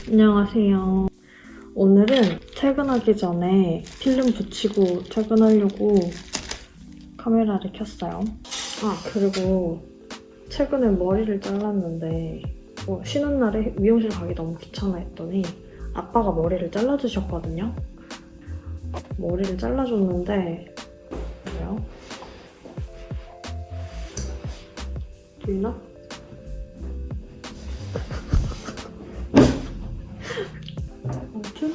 안녕하세요. 오늘은 퇴근하기 전에 필름 붙이고 퇴근하려고 카메라를 켰어요. 그리고 최근에 머리를 잘랐는데 쉬는 날에 미용실 가기 너무 귀찮아 했더니 아빠가 머리를 잘라주셨거든요. 머리를 잘라줬는데 뭐요? 보이나? 아무튼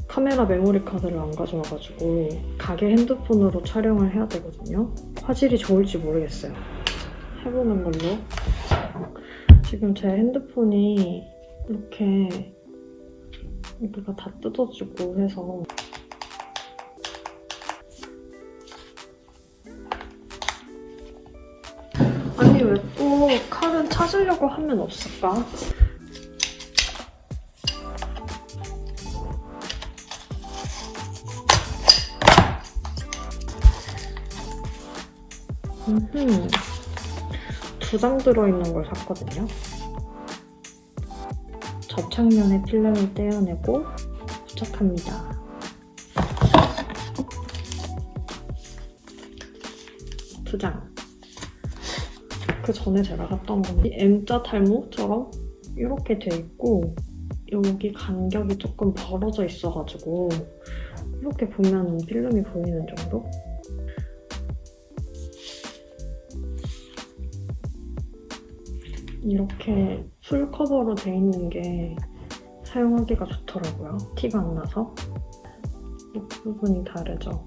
카메라 메모리 카드를 안 가져와가지고 가게 핸드폰으로 촬영을 해야 되거든요. 화질이 좋을지 모르겠어요. 해보는 걸로. 지금 제 핸드폰이 이렇게 여기가 다 뜯어지고 해서 아니 왜 또 칼은 찾으려고 하면 없을까? 두 장 들어있는 걸 샀거든요. 접착면에 필름을 떼어내고 부착합니다. 두 장. 그 전에 제가 샀던 건 M자 탈모처럼 이렇게 돼 있고 여기 간격이 조금 벌어져 있어가지고 이렇게 보면 필름이 보이는 정도? 이렇게 풀커버로 돼 있는 게 사용하기가 좋더라고요. 티가 안 나서. 이 부분이 다르죠?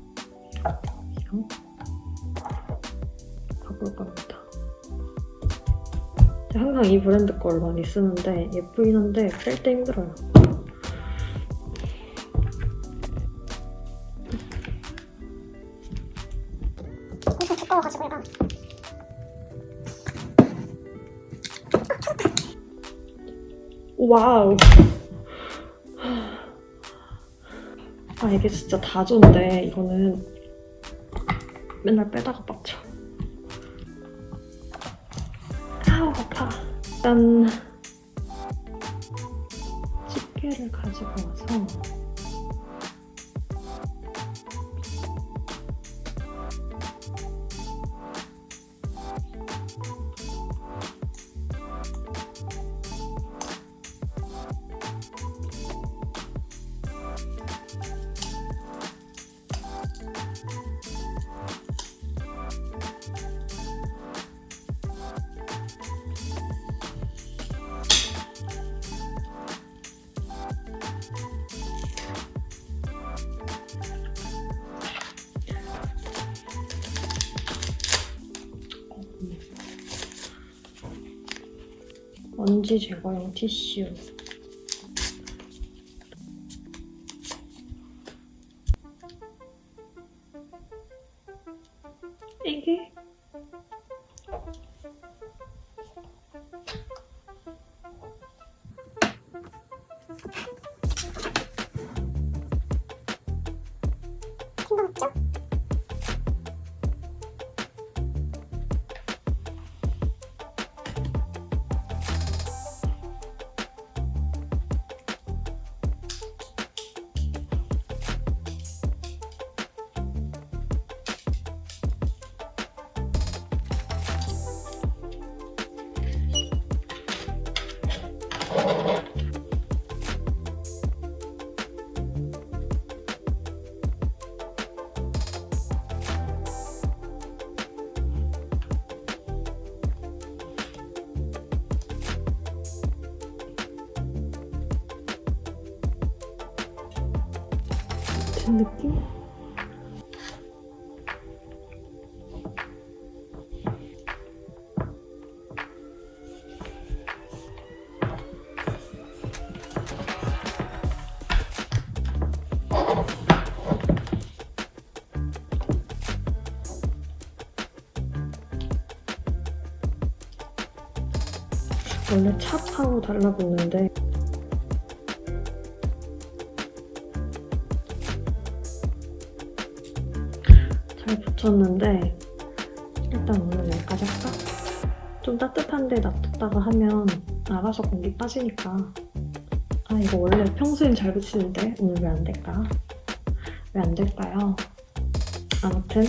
이랑 바꿀 겁니다. 항상 이 브랜드 걸 많이 쓰는데 예쁘긴 한데 뺄 때 힘들어요. 엄청 두꺼워가지고 얘가 와우. 이게 진짜 다조인데 이거는 맨날 빼다가 빡쳐. 아우 아파. 일단 집게를 가지고 와서 먼지 제거용 티슈. 이게 킹덤 없죠? 같은 느낌? 원래 찹하고 달라붙는데 붙였는데 일단 오늘 여기까지 할까? 좀 따뜻한데 놔뒀다가 하면 알아서 공기 빠지니까. 아, 이거 원래 평소엔 잘 붙이는데 오늘 왜 안 될까? 왜 안 될까요? 아무튼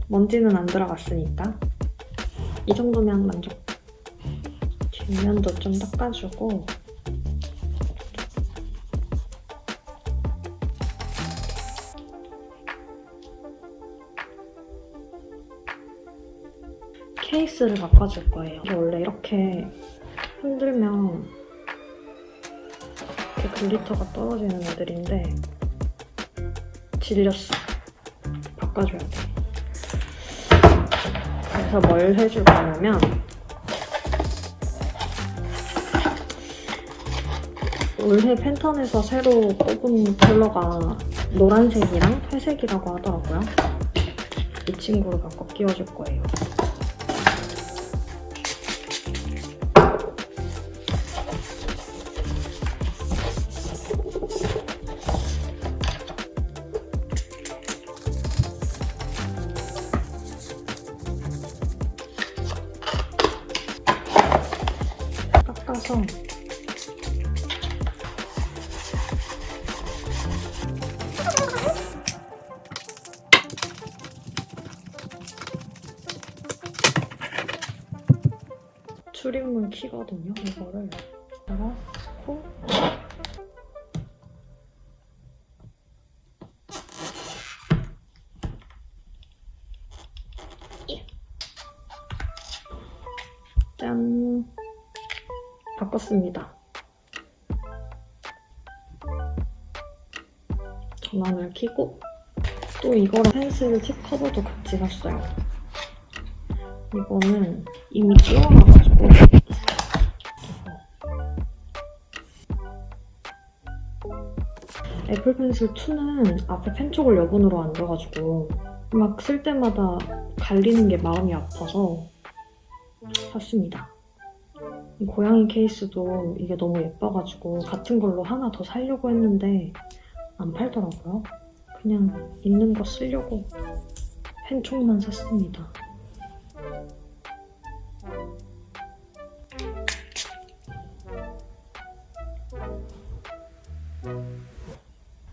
먼지는 안 들어갔으니까 이 정도면 만족. 뒷면도 좀 닦아주고 케이스를 바꿔줄 거예요. 이게 원래 이렇게 흔들면 이렇게 글리터가 떨어지는 애들인데 질렸어. 바꿔줘야 돼. 그래서 뭘 해줄 거냐면 올해 팬턴에서 새로 뽑은 컬러가 노란색이랑 회색이라고 하더라고요. 이 친구를 바꿔 끼워줄 거예요. 깎아서 출입문 키거든요. 이거를 열어놓고 짠! 바꿨습니다. 전원을 켜고 또 이거랑 펜슬 팁 커버도 같이 샀어요. 이거는 이미 끼워놔가지고 애플 펜슬 2는 앞에 펜 쪽을 여분으로 안 둬가지고 막 쓸 때마다 갈리는 게 마음이 아파서 샀습니다. 이 고양이 케이스도 이게 너무 예뻐가지고 같은 걸로 하나 더 사려고 했는데 안 팔더라고요. 그냥 있는 거 쓰려고 펜총만 샀습니다.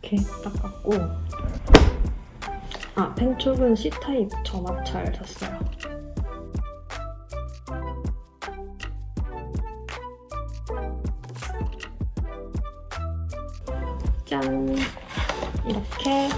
이렇게 닦았고, 아, 펜촉은 C타입 점압잘 샀어요. 짠! 이렇게